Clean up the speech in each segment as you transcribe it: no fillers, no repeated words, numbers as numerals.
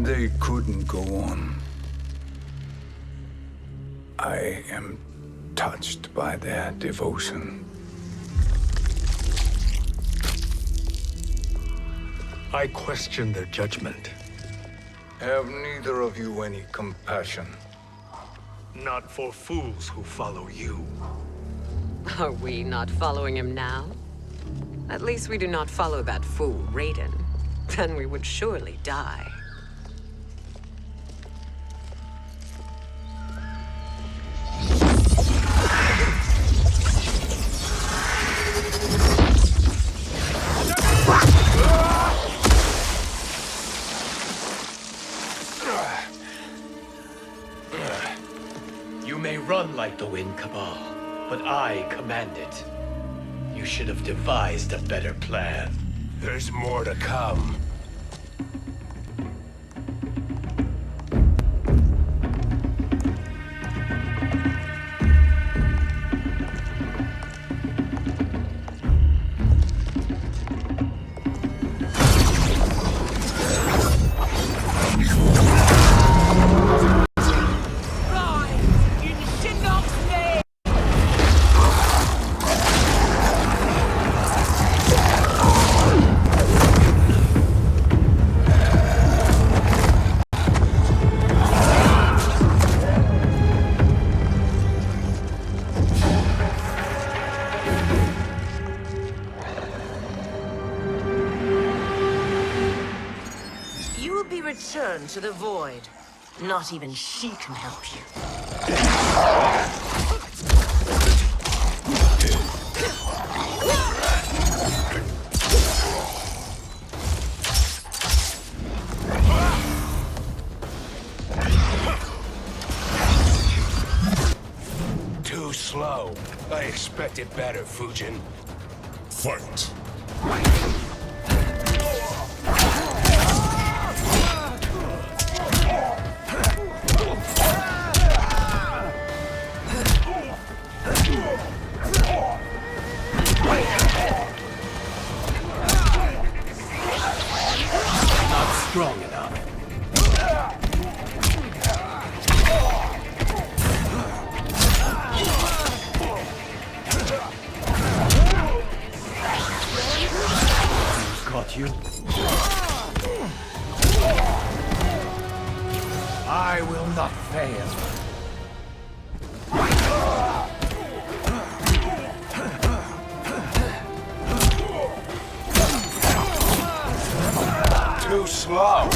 They couldn't go on. I am touched by their devotion. I question their judgment. Have neither of you any compassion? Not for fools who follow you. Are we not following him now? At least we do not follow that fool, Raiden. Then we would surely die. You may run like the wind, Cabal, but I command it. You should have devised a better plan. There's more to come. Return to the void. Not even she can help you. Too slow. I expected better, Fujin. Fight. Strong enough. Caught you. I will not fail. Too slow.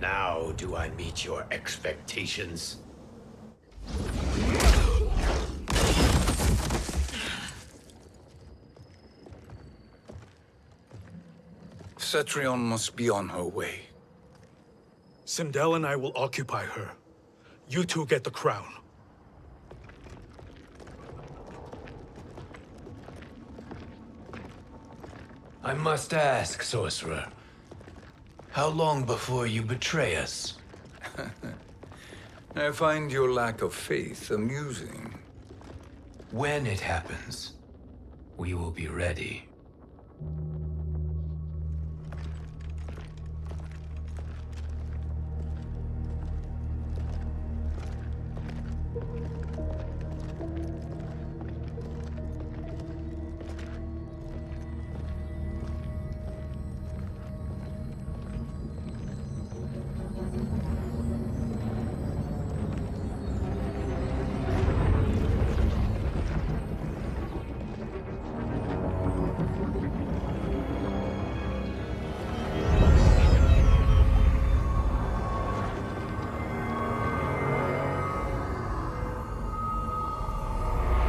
Now do I meet your expectations? Cetrion must be on her way. Sindel and I will occupy her. You two get the crown. I must ask, sorcerer. How long before you betray us? I find your lack of faith amusing. When it happens, we will be ready.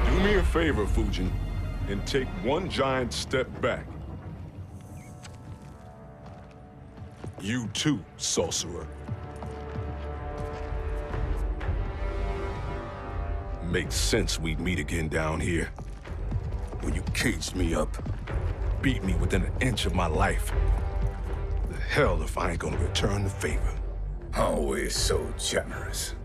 Do me a favor, Fujin. and take one giant step back. You too, sorcerer. Makes sense we'd meet again down here. When you caged me up, beat me within an inch of my life. The hell if I ain't gonna return the favor. Always so generous.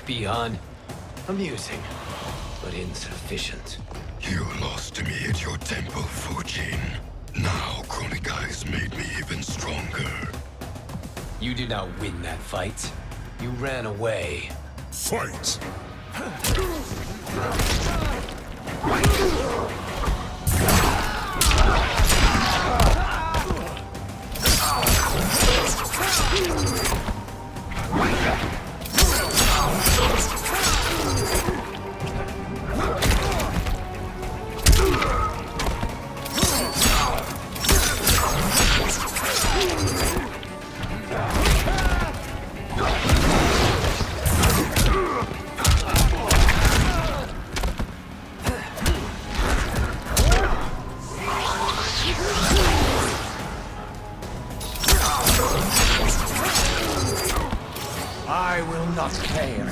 Beyond amusing, but insufficient. You lost me at your temple, Fujin. Now Chronic Eyes made me even stronger. You did not win that fight. You ran away. Fight! I will not fail.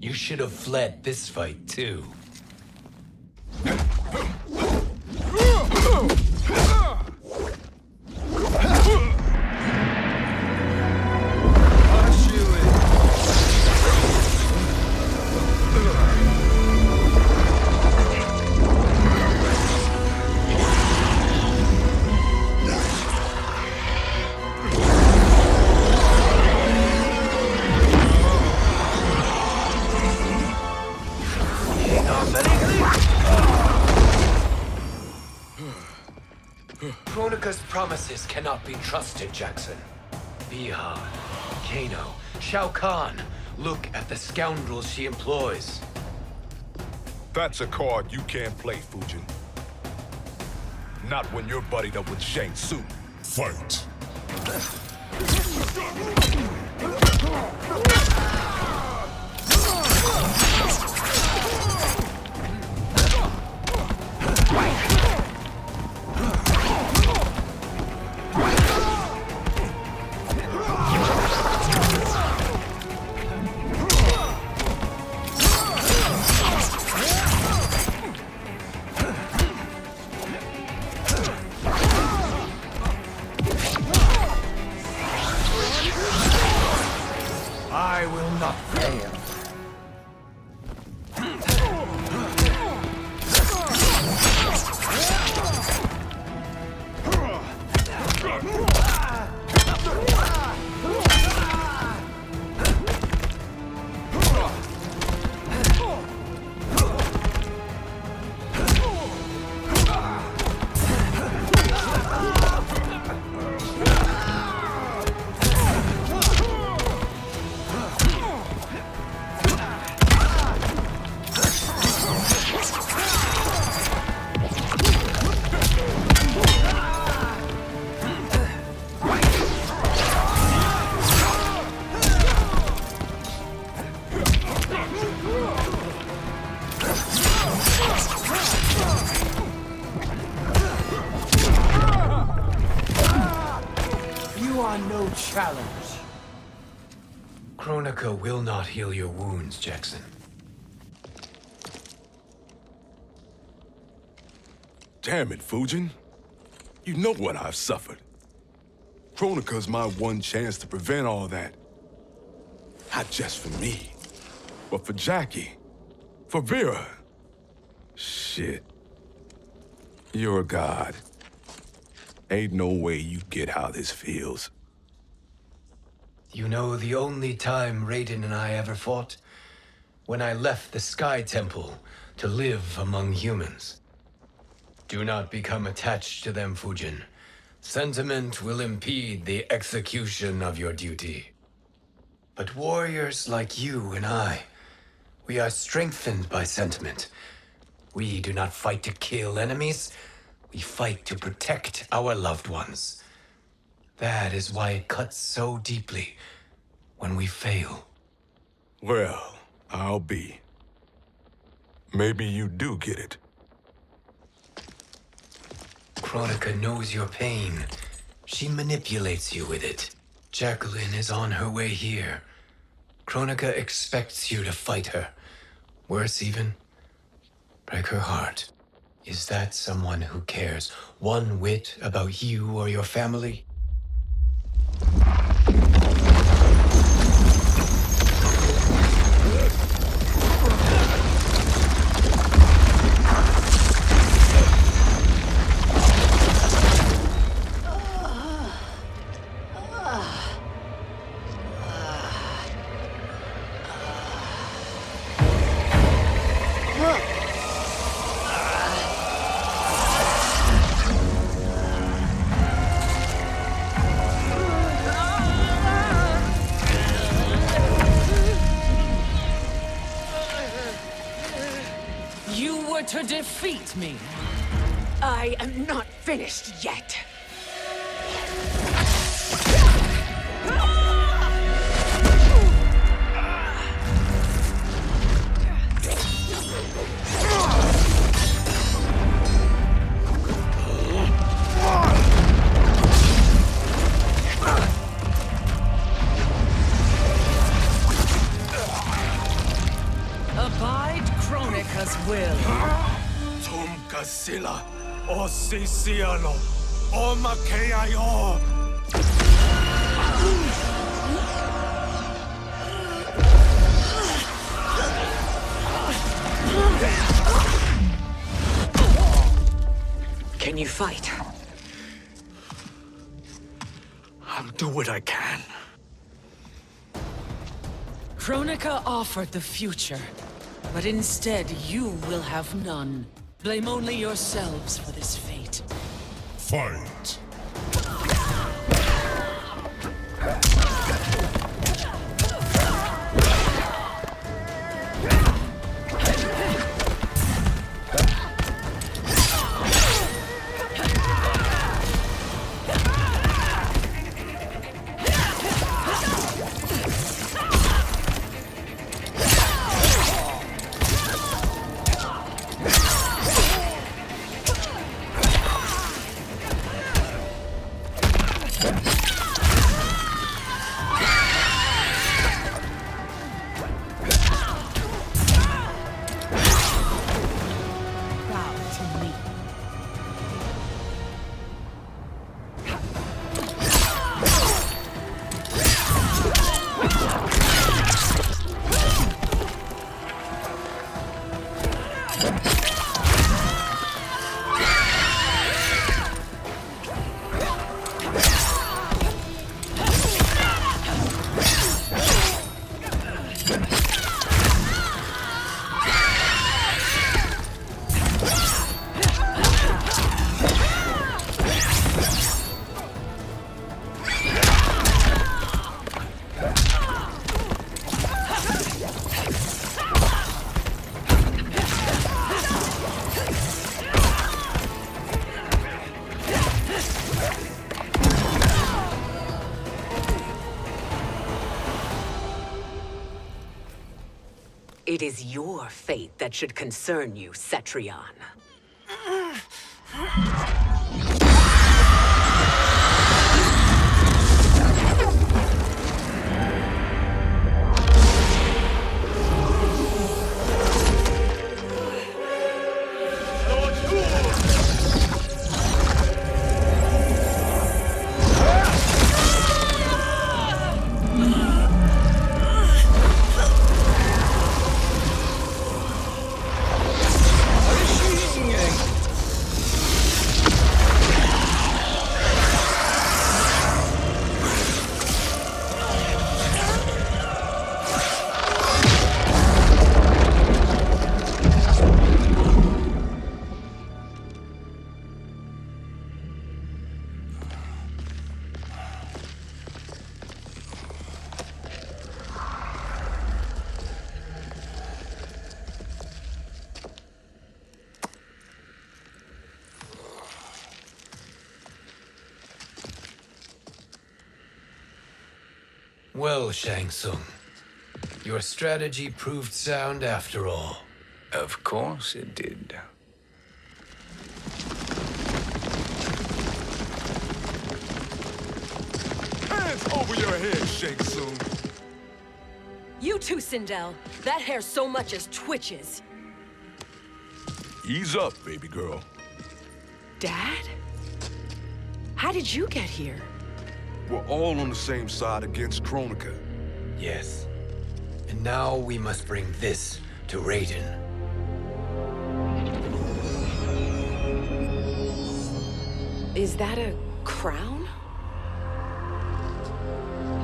You should have fled this fight, too. Kronika's promises cannot be trusted, Jackson. Bihan, Kano, Shao Kahn. Look at the scoundrels she employs. That's a card you can't play, Fujin. Not when you're buddied up with Shang Tsung. Fight! I will not fail. are no challenge. Kronika will not heal your wounds, Jackson. Damn it, Fujin. You know what I've suffered. Kronika's my one chance to prevent all that. Not just for me, but for Jackie, for Vera. Shit. You're a god. Ain't no way you get how this feels. You know the only time Raiden and I ever fought? When I left the Sky Temple to live among humans. Do not become attached to them, Fujin. Sentiment will impede the execution of your duty. But warriors like you and I, we are strengthened by sentiment. We do not fight to kill enemies. We fight to protect our loved ones. That is why it cuts so deeply when we fail. Well, I'll be. Maybe you do get it. Kronika knows your pain. She manipulates you with it. Jacqueline is on her way here. Kronika expects you to fight her. Worse even, break her heart. Is that someone who cares one whit about you or your family? To defeat me. I am not finished yet. Abide Kronika's will. Sila, o Sisiano, o Makeayo. Can you fight? I'll do what I can. Kronika offered the future, but instead you will have none. Blame only yourselves for this fate. Fight! It is your fate that should concern you, Cetrion. Well, Shang Tsung, your strategy proved sound after all. Of course it did. Hands over your head, Shang Tsung. You too, Sindel. That hair so much as twitches. Ease up, baby girl. Dad? How did you get here? We're all on the same side against Kronika. Yes. And now we must bring this to Raiden. Is that a crown?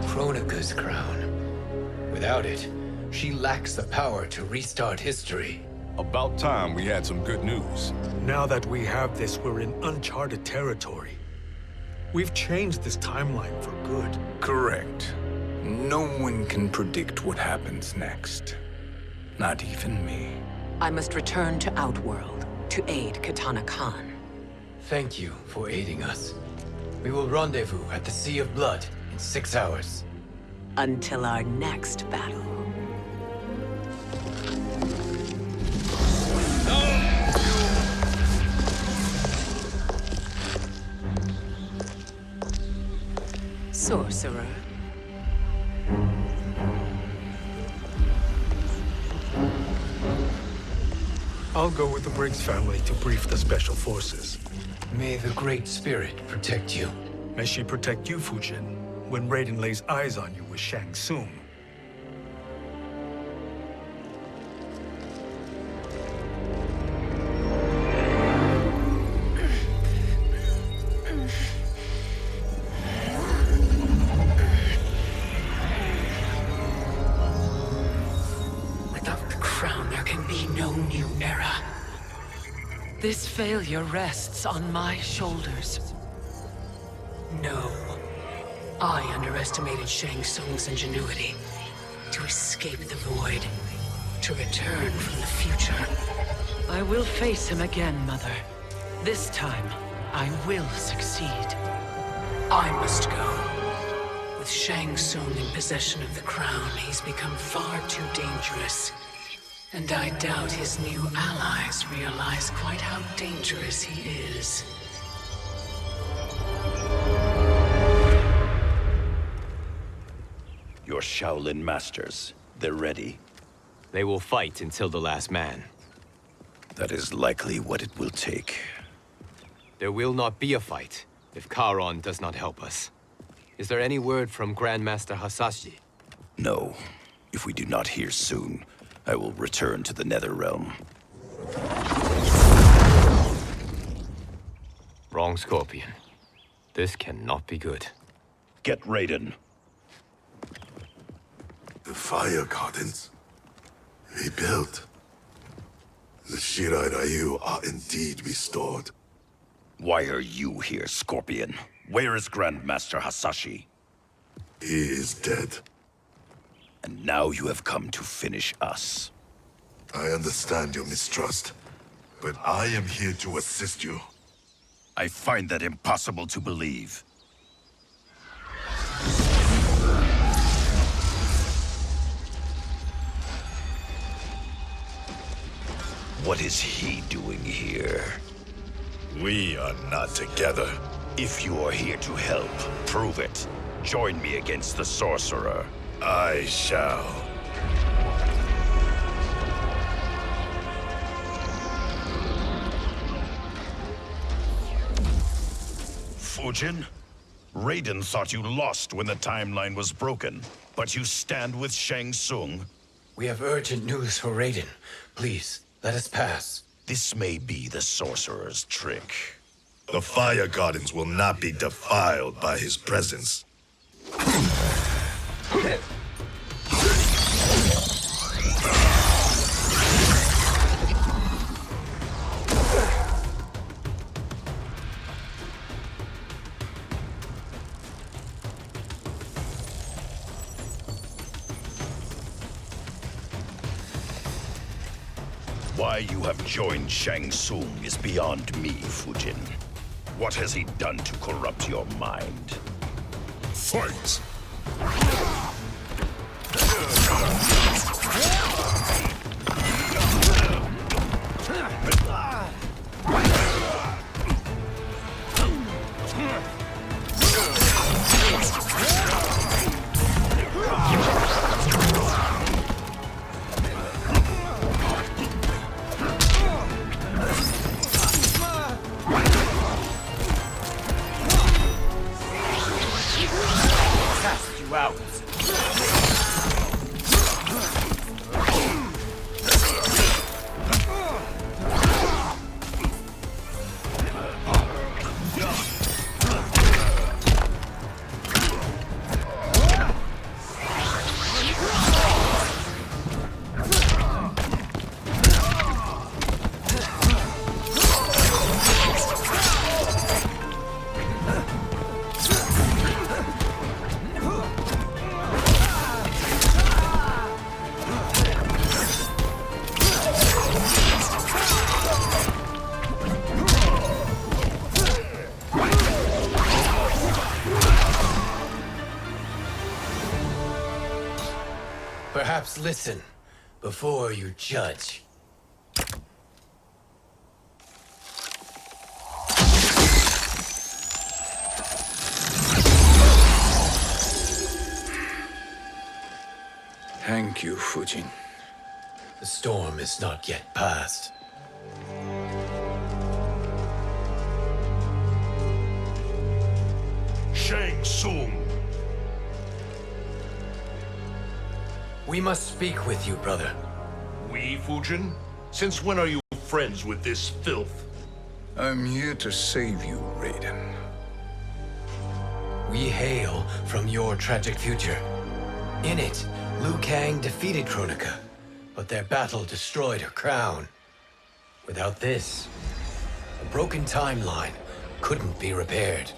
Kronika's crown. Without it, she lacks the power to restart history. About time we had some good news. Now that we have this, we're in uncharted territory. We've changed this timeline for good. Correct. No one can predict what happens next. Not even me. I must return to Outworld to aid Katana Khan. Thank you for aiding us. We will rendezvous at the Sea of Blood in 6 hours. Until our next battle. Sorcerer. I'll go with the Briggs family to brief the Special Forces. May the Great Spirit protect you. May she protect you, Fujin, when Raiden lays eyes on you with Shang Tsung. Without the crown, there can be no new era. This failure rests on my shoulders. No. I underestimated Shang Tsung's ingenuity. To escape the void. To return from the future. I will face him again, Mother. This time, I will succeed. I must go. With Shang Tsung in possession of the crown, he's become far too dangerous. And I doubt his new allies realize quite how dangerous he is. Your Shaolin masters, they're ready. They will fight until the last man. That is likely what it will take. There will not be a fight if Charon does not help us. Is there any word from Grandmaster Hasashi? No. If we do not hear soon, I will return to the Netherrealm. Wrong, Scorpion. This cannot be good. Get Raiden. The fire gardens rebuilt. The Shirai Ryu are indeed restored. Why are you here, Scorpion? Where is Grandmaster Hasashi? He is dead. And now you have come to finish us. I understand your mistrust, but I am here to assist you. I find that impossible to believe. What is he doing here? We are not together. If you are here to help, prove it. Join me against the Sorcerer. I shall. Fujin? Raiden thought you lost when the timeline was broken, but you stand with Shang Tsung. We have urgent news for Raiden. Please, let us pass. This may be the Sorcerer's trick. The fire gardens will not be defiled by his presence. Why you have joined Shang Tsung is beyond me, Fujin. What has he done to corrupt your mind? Fight! Perhaps listen before you judge. Thank you, Fujin. The storm is not yet past. Shang Tsung! We must speak with you, brother. We, Fujin? Since when are you friends with this filth? I'm here to save you, Raiden. We hail from your tragic future. In it, Liu Kang defeated Kronika, but their battle destroyed her crown. Without this, a broken timeline couldn't be repaired.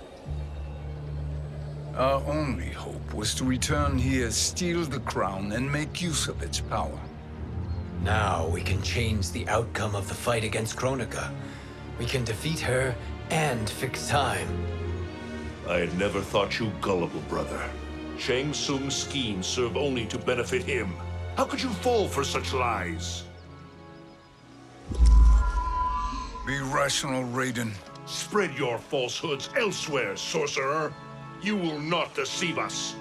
Our only hope was to return here, steal the crown, and make use of its power. Now we can change the outcome of the fight against Kronika. We can defeat her and fix time. I had never thought you gullible, brother. Shang Tsung's schemes serve only to benefit him. How could you fall for such lies? Be rational, Raiden. Spread your falsehoods elsewhere, sorcerer. You will not deceive us.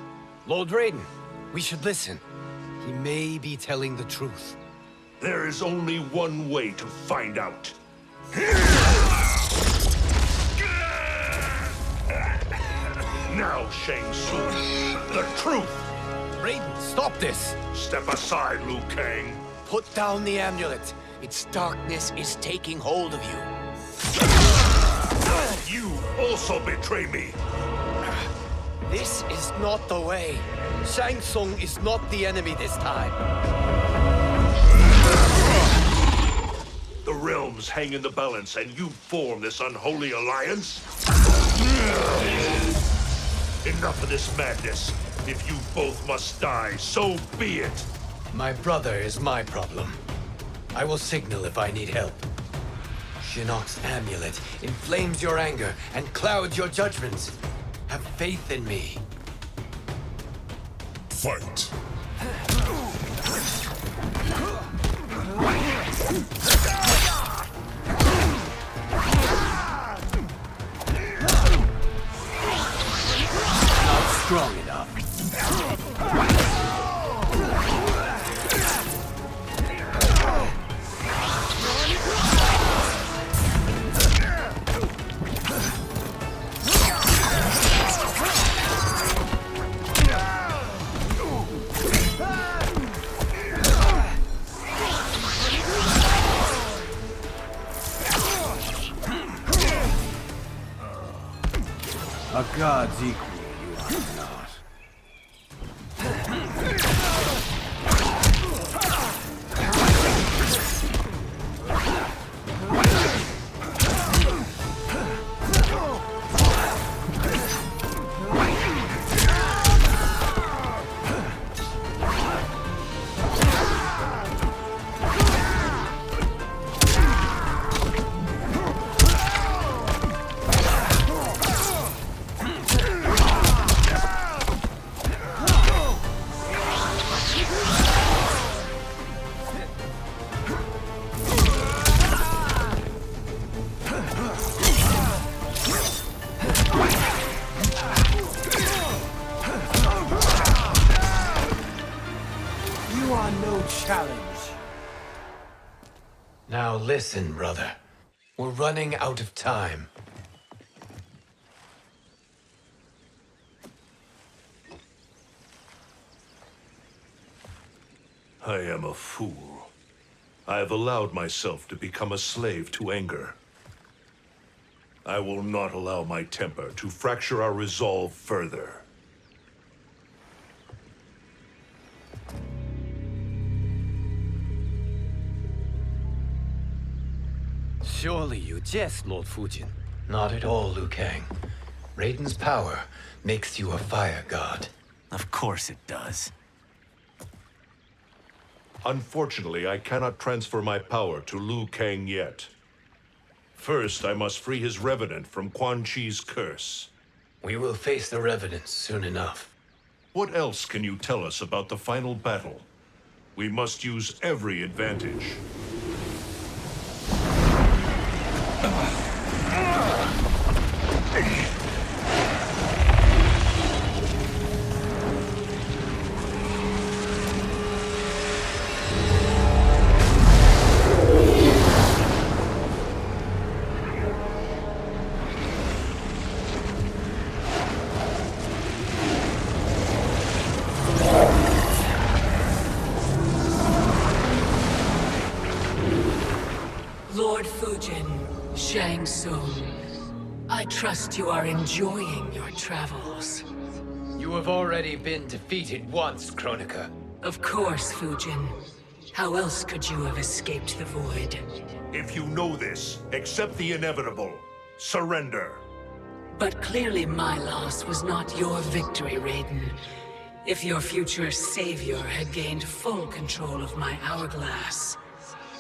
Lord Raiden, we should listen. He may be telling the truth. There is only one way to find out. Now, Shang Tsung, the truth! Raiden, stop this! Step aside, Liu Kang. Put down the amulet. Its darkness is taking hold of you. You also betray me. This is not the way. Shang Tsung is not the enemy this time. The realms hang in the balance, and you form this unholy alliance? Enough of this madness. If you both must die, so be it. My brother is my problem. I will signal if I need help. Shinnok's amulet inflames your anger and clouds your judgments. Have faith in me. Fight! Not strong enough. A god's equal, you are not. You are no challenge. Now listen, brother. We're running out of time. I am a fool. I have allowed myself to become a slave to anger. I will not allow my temper to fracture our resolve further. Surely you jest, Lord Fujin. Not at all, Liu Kang. Raiden's power makes you a fire god. Of course it does. Unfortunately, I cannot transfer my power to Liu Kang yet. First, I must free his revenant from Quan Chi's curse. We will face the revenants soon enough. What else can you tell us about the final battle? We must use every advantage. Lord Fujin, Shang Tsung, I trust you are enjoying your travels. You have already been defeated once, Kronika. Of course, Fujin. How else could you have escaped the void? If you know this, accept the inevitable. Surrender. But clearly my loss was not your victory, Raiden. If your future savior had gained full control of my hourglass,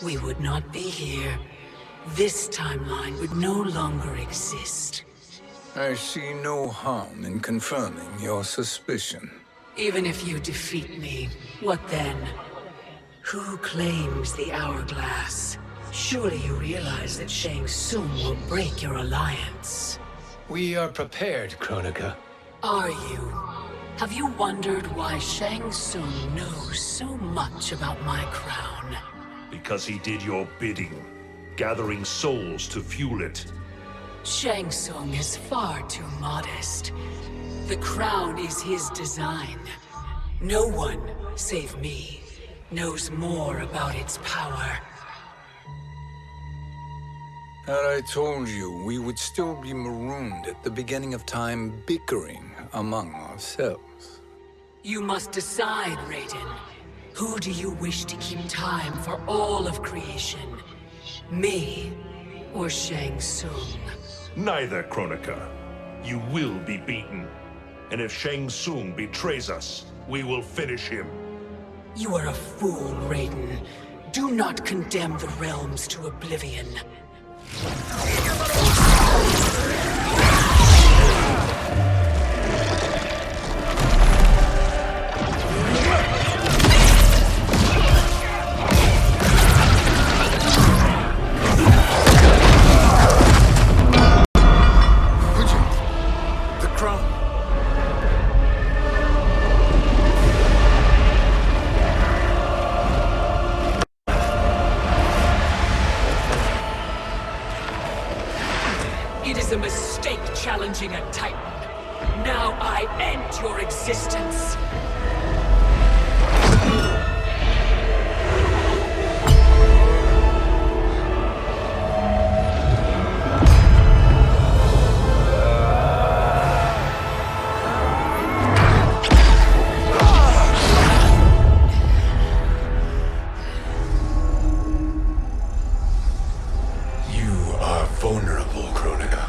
we would not be here. This timeline would no longer exist. I see no harm in confirming your suspicion. Even if you defeat me, what then? Who claims the hourglass? Surely you realize that Shang Tsung will break your alliance. We are prepared, Kronika. Are you? Have you wondered why Shang Tsung knows so much about my crown? Because he did your bidding, gathering souls to fuel it. Shang Tsung is far too modest. The crown is his design. No one, save me, knows more about its power. Had I told you, we would still be marooned at the beginning of time, bickering among ourselves. You must decide, Raiden. Who do you wish to keep time for all of creation? Me or Shang Tsung? Neither, Kronika. You will be beaten. And if Shang Tsung betrays us, we will finish him. You are a fool, Raiden. Do not condemn the realms to oblivion. It is a mistake challenging a Titan. Now I end your existence. You are vulnerable, Kronika.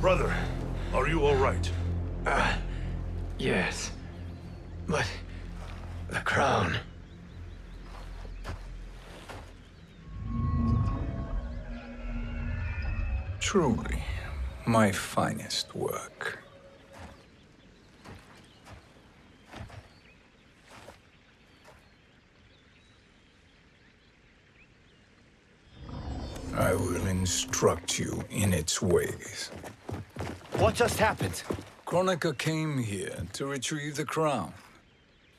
Brother, are you all right? Yes. But the crown. Truly, my finest work. I will instruct you in its ways. What just happened? Kronika came here to retrieve the crown.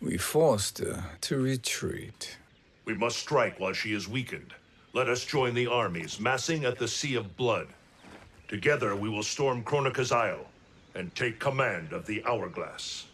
We forced her to retreat. We must strike while she is weakened. Let us join the armies, massing at the Sea of Blood. Together we will storm Kronika's Isle. and take command of the Hourglass.